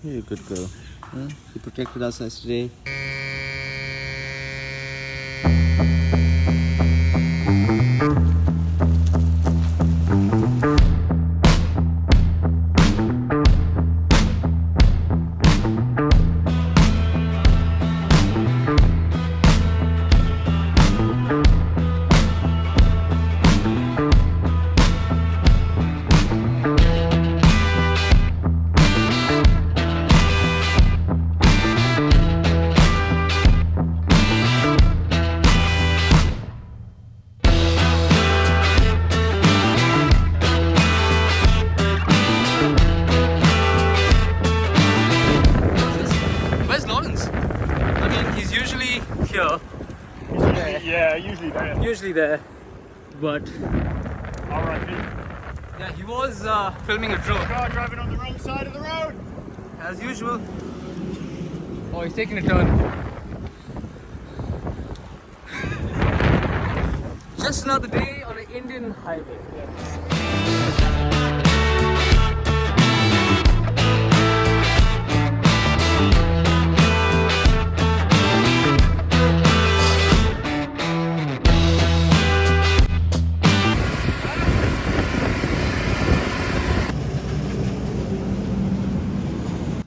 You're a good girl. Huh? You protected us yesterday. Here. Usually there, but R.I.P. yeah, he was filming a drone. Car driving on the wrong side of the road. As usual. Oh, he's taking a turn. Just another day on an Indian highway.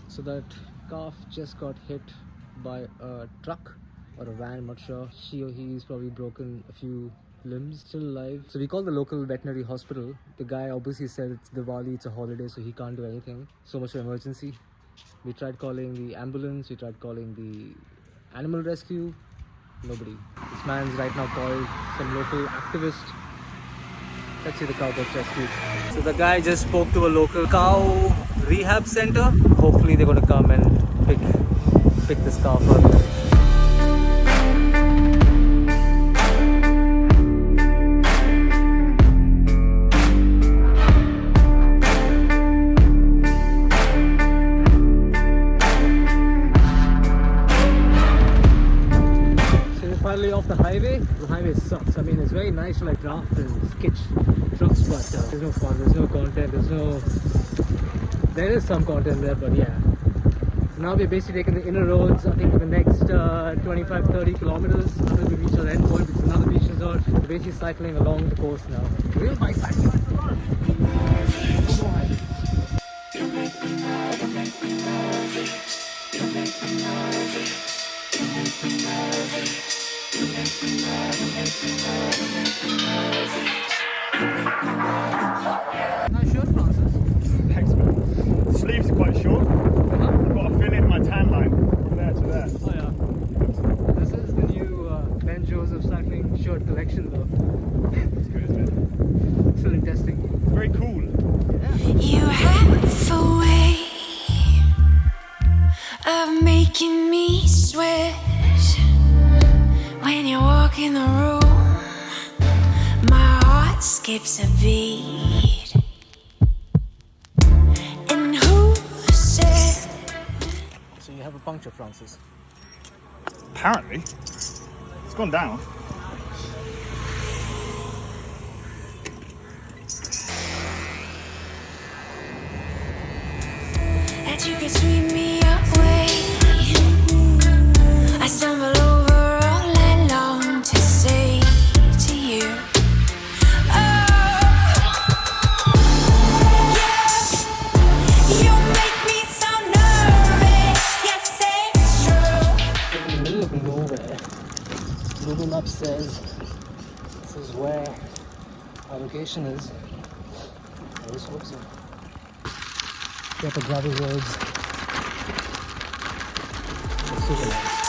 So that calf just got hit by a truck or a van, I'm not sure. She or he's probably broken a few limbs, still alive. So we called the local veterinary hospital. The guy obviously said it's Diwali, it's a holiday, so he can't do anything. So much for emergency. We tried calling the ambulance, we tried calling the animal rescue. Nobody. This man's right now called some local activist. Let's see the cow gets rescued. So the guy just spoke to a local cow rehab center. Hopefully they're going to come and pick this cow up. Finally off the highway. The highway sucks. I mean, it's very nice to like draft and sketch trucks, but there's no fun, there's no content, there is some content there, but yeah. So now we're basically taking the inner roads, I think for the next 25-30 kilometers until we reach our end point, which is another beach resort. We're basically cycling along the coast now. Real bikepacking. Nice shirt, Francis. Thanks, man. The sleeves are quite short. I've got to fill in my tan line from there to there. Oh yeah. This is the new Ben Joseph cycling shirt collection though. It's good, isn't it? Still in testing. Very cool. Yeah. You have a way of making me sweat when you walk in the room. My heart skips a beat. And who said? So you have a puncture, Francis. Apparently. It's gone down. That you could sweep me away. I stumble over all I long to say to you. You make me so nervous. Yes, it's true. In the middle of nowhere, Google Maps says this is where our location is. I just hope so. Get the gravel roads. It's super nice.